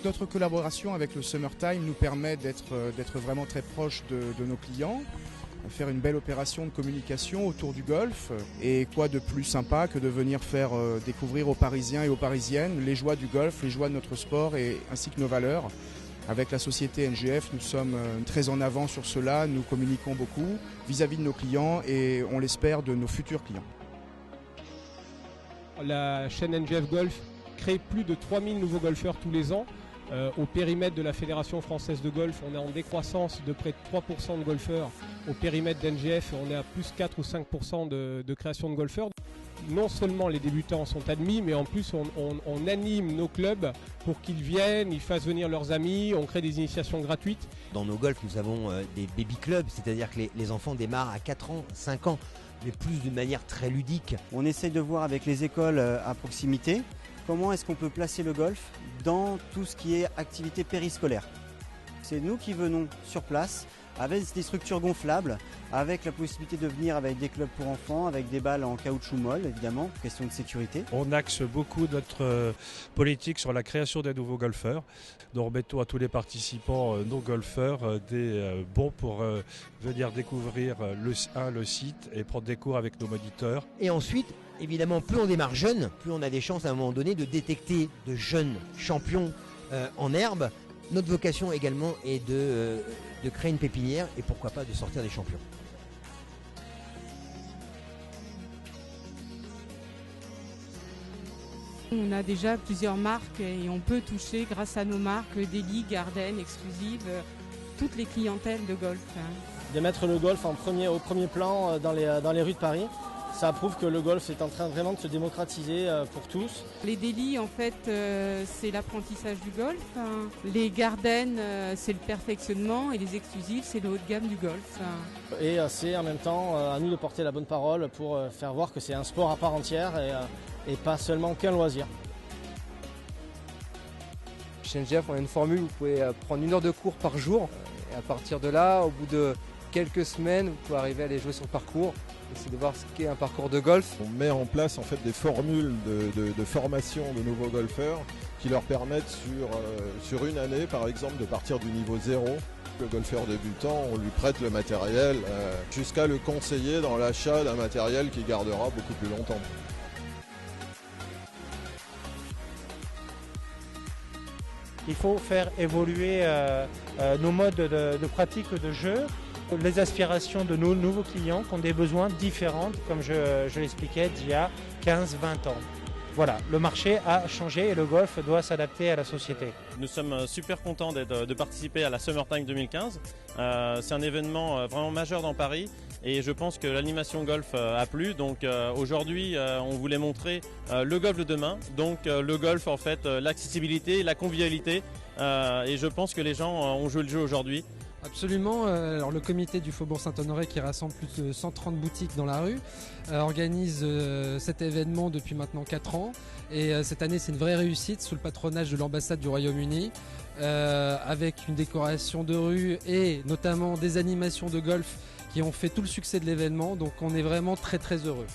notre collaboration avec le Summertime nous permet d'être vraiment très proche de nos clients, faire une belle opération de communication autour du golf. Et quoi de plus sympa que de venir faire découvrir aux Parisiens et aux Parisiennes les joies du golf, les joies de notre sport ainsi que nos valeurs. Avec la société NGF, nous sommes très en avant sur cela, nous communiquons beaucoup vis-à-vis de nos clients et on l'espère de nos futurs clients. La chaîne NGF Golf crée plus de 3000 nouveaux golfeurs tous les ans. Au périmètre de la Fédération française de golf, on est en décroissance de près de 3% de golfeurs. Au périmètre d'NGF, on est à plus 4 ou 5% de création de golfeurs. Non seulement les débutants sont admis, mais en plus on anime nos clubs pour qu'ils viennent, ils fassent venir leurs amis, on crée des initiations gratuites. Dans nos golfs, nous avons des baby clubs, c'est-à-dire que les enfants démarrent à 4 ans, 5 ans, mais plus d'une manière très ludique. On essaye de voir avec les écoles à proximité comment est-ce qu'on peut placer le golf dans tout ce qui est activité périscolaire. C'est nous qui venons sur place avec des structures gonflables, avec la possibilité de venir avec des clubs pour enfants, avec des balles en caoutchouc molle, évidemment, question de sécurité. On axe beaucoup notre politique sur la création des nouveaux golfeurs. Nous remettons à tous les participants, nos golfeurs, des bons pour venir découvrir le site et prendre des cours avec nos moniteurs. Et ensuite, évidemment, plus on démarre jeune, plus on a des chances à un moment donné de détecter de jeunes champions en herbe. Notre vocation également est de créer une pépinière et pourquoi pas de sortir des champions. On a déjà plusieurs marques et on peut toucher grâce à nos marques Daily, Garden, Exclusive, toutes les clientèles de golf. De mettre le golf au premier plan dans les rues de Paris. Ça prouve que le golf est en train vraiment de se démocratiser pour tous. Les délits, en fait, c'est l'apprentissage du golf. Les gardens, c'est le perfectionnement. Et les exclusifs, c'est le haut de gamme du golf. Et c'est en même temps à nous de porter la bonne parole pour faire voir que c'est un sport à part entière et pas seulement qu'un loisir. Chez NGF, on a une formule où vous pouvez prendre 1 heure de cours par jour. Et à partir de là, au bout de quelques semaines, vous pouvez arriver à aller jouer sur le parcours. C'est de voir ce qu'est un parcours de golf. On met en place en fait des formules de formation de nouveaux golfeurs qui leur permettent sur une année par exemple de partir du niveau 0. Le golfeur débutant, on lui prête le matériel jusqu'à le conseiller dans l'achat d'un matériel qui gardera beaucoup plus longtemps. Il faut faire évoluer nos modes de pratique de jeu. Les aspirations de nos nouveaux clients qui ont des besoins différents, comme je l'expliquais, d'il y a 15-20 ans. Voilà, le marché a changé et le golf doit s'adapter à la société. Nous sommes super contents de participer à la Summertime 2015. C'est un événement vraiment majeur dans Paris et je pense que l'animation golf a plu. Donc aujourd'hui, on voulait montrer le golf de demain. Donc le golf, en fait, l'accessibilité, la convivialité. Et je pense que les gens ont joué le jeu aujourd'hui. Absolument. Alors, le comité du Faubourg Saint-Honoré, qui rassemble plus de 130 boutiques dans la rue, organise cet événement depuis maintenant 4 ans. Et cette année, c'est une vraie réussite sous le patronage de l'ambassade du Royaume-Uni, avec une décoration de rue et notamment des animations de golf qui ont fait tout le succès de l'événement. Donc on est vraiment très très heureux.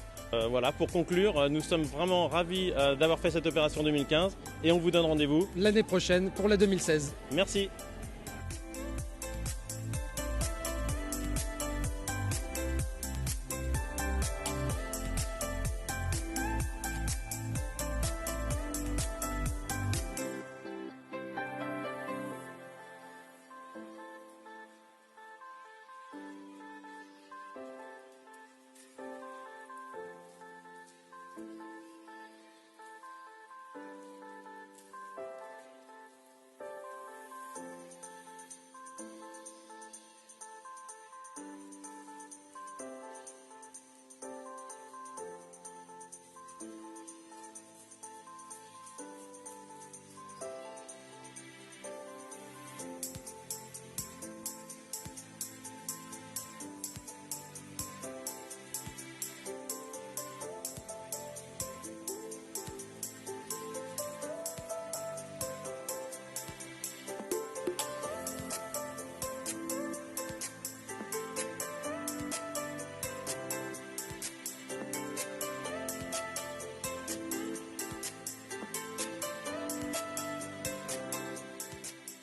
Voilà, pour conclure, nous sommes vraiment ravis d'avoir fait cette opération 2015 et on vous donne rendez-vous l'année prochaine pour la 2016. Merci.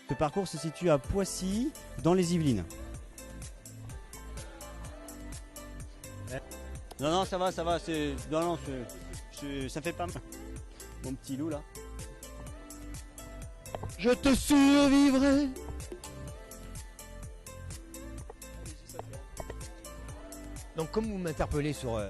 Ce parcours se situe à Poissy, dans les Yvelines. Non, ça va, non, ça fait pas mal. Mon petit loup là. Je te survivrai. Donc comme vous m'interpellez sur